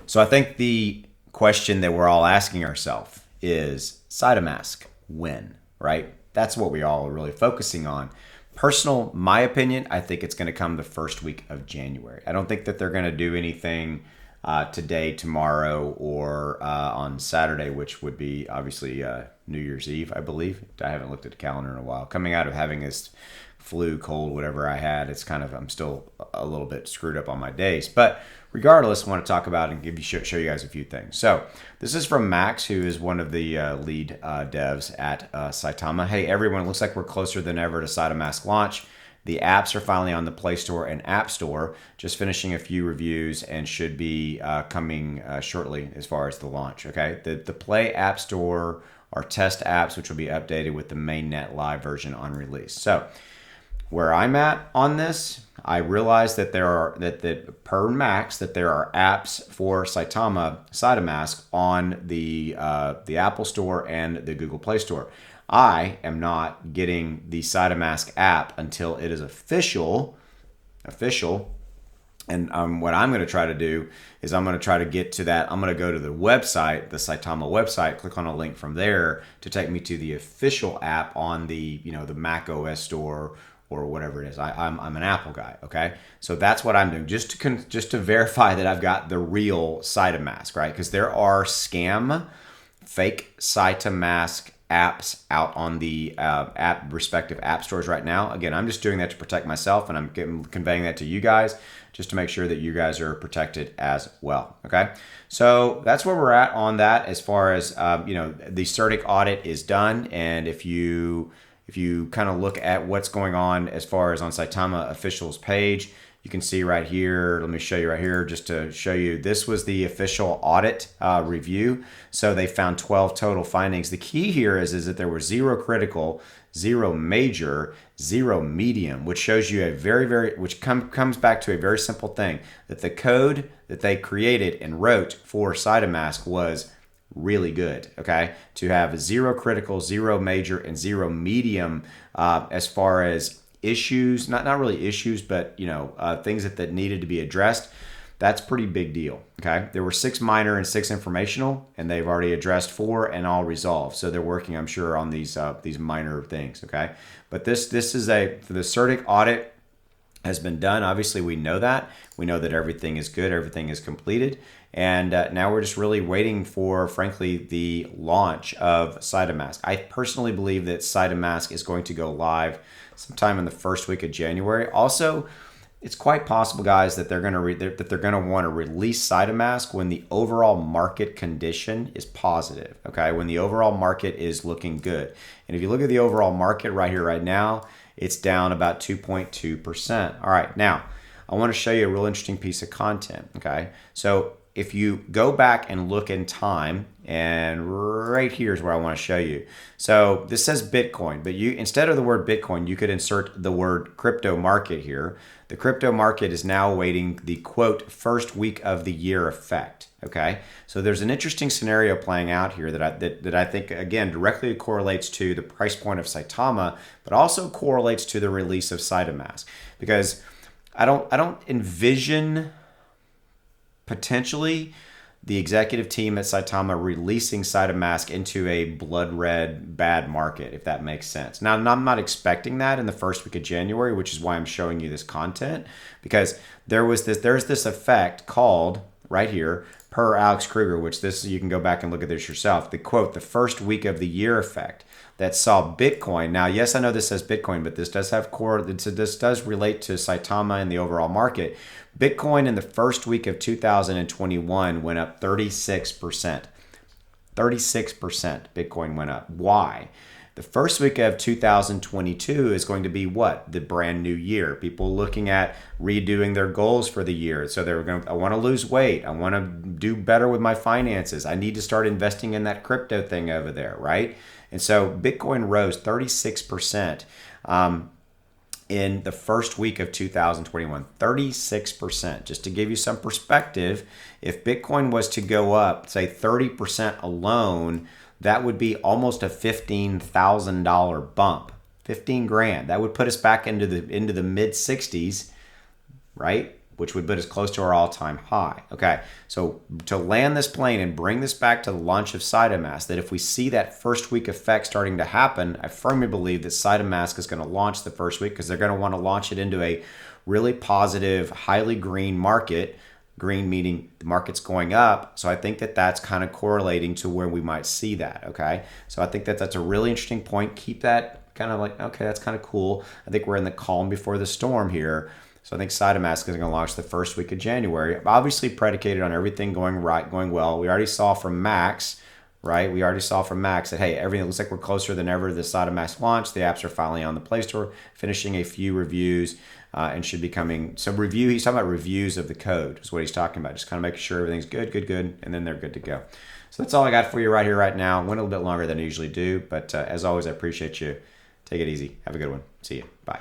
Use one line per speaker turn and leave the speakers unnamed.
So I think the question that we're all asking ourselves is Saitamask when, right? That's what we all are really focusing on. Personal, my opinion, I think it's going to come the first week of January. I don't think that they're going to do anything today, tomorrow, or on Saturday, which would be obviously New Year's Eve, I believe. I haven't looked at the calendar in a while. Coming out of having this flu, cold, whatever I had, it's kind of, I'm still a little bit screwed up on my days. But regardless, I want to talk about and show you guys a few things. So this is from Max, who is one of the lead devs at Saitama. Hey, everyone, it looks like we're closer than ever to Saitamask launch. The apps are finally on the Play Store and App Store. Just finishing a few reviews and should be coming shortly as far as the launch. Okay, the Play App Store are test apps, which will be updated with the mainnet live version on release. So where I'm at on this, I realize that there are per Max that there are apps for Saitamask on the Apple Store and the Google Play Store. I am not getting the Saitamask app until it is official. And what I'm going to try to do is I'm going to try to get to that. I'm going to go to the website, the Saitama website, click on a link from there to take me to the official app on the the Mac OS store or whatever it is. I'm an Apple guy, okay? So that's what I'm doing, just to verify that I've got the real Saitamask, right? Because there are fake Saitamask apps out on the respective app stores right now. Again, I'm just doing that to protect myself, and I'm conveying that to you guys just to make sure that you guys are protected as well, okay? So that's where we're at on that as far as, the CERTIC audit is done, and if you kind of look at what's going on as far as on Saitama officials page, you can see right here, let me show you right here just to show you, this was the official audit review. So they found 12 total findings. The key here is that there were 0 critical, 0 major, 0 medium, which shows you which comes back to a very simple thing, that the code that they created and wrote for Saitamask was really good, okay? To have 0 critical, 0 major, and 0 medium as far as issues, not really issues, but things that needed to be addressed. That's pretty big deal, okay? There were 6 minor and 6 informational, and they've already addressed 4 and all resolved. So they're working, I'm sure, on these minor things, okay? But this is for the CERTIC audit has been done. Obviously, we know that. We know that everything is good, everything is completed. And now we're just really waiting for, frankly, the launch of Saitamask. I personally believe that Saitamask is going to go live sometime in the first week of January. Also, it's quite possible, guys, that they're going to want to release Saitamask when the overall market condition is positive. Okay, when the overall market is looking good. And if you look at the overall market right here, right now, it's down about 2.2%. All right, now I want to show you a real interesting piece of content. Okay, so if you go back and look in time, and right here is where I want to show you. So this says Bitcoin, but instead of the word Bitcoin, you could insert the word crypto market here. The crypto market is now awaiting the quote first week of the year effect. Okay, so there's an interesting scenario playing out here that I think again directly correlates to the price point of Saitama, but also correlates to the release of Saitamask, because I don't envision potentially the executive team at Saitama releasing Saitamask into a blood red bad market, if that makes sense. Now, I'm not expecting that in the first week of January, which is why I'm showing you this content, because there's this effect called right here per Alex Kruger, which you can go back and look at this yourself. The quote, the first week of the year effect that saw Bitcoin. Now, yes, I know this says Bitcoin, but this does have this does relate to Saitama and the overall market. Bitcoin in the first week of 2021 went up 36%. 36% Bitcoin went up. Why? The first week of 2022 is going to be what? The brand new year. People looking at redoing their goals for the year. So I want to lose weight. I want to do better with my finances. I need to start investing in that crypto thing over there, right? And so Bitcoin rose 36% in the first week of 2021. 36%. Just to give you some perspective, if Bitcoin was to go up, say 30% alone, that would be almost a $15,000 bump. 15 grand. That would put us back into the mid 60s, right? which would put us close to our all-time high. Okay, so to land this plane and bring this back to the launch of Saitamask, that if we see that first week effect starting to happen, I firmly believe that Saitamask is going to launch the first week because they're going to want to launch it into a really positive, highly green market. Green meaning the market's going up. So I think that that's kind of correlating to where we might see that. Okay, so I think that that's a really interesting point. Keep that kind of like, okay, that's kind of cool. I think we're in the calm before the storm here. So I think Saitamask is going to launch the first week of January, obviously predicated on everything going right, going well. We already saw from Max, right? We already saw from Max that, hey, everything looks like we're closer than ever to the Saitamask launch. The apps are finally on the Play Store, finishing a few reviews and should be coming. So he's talking about reviews of the code is what he's talking about. Just kind of making sure everything's good, and then they're good to go. So that's all I got for you right here, right now. Went a little bit longer than I usually do, but as always, I appreciate you. Take it easy. Have a good one. See you. Bye.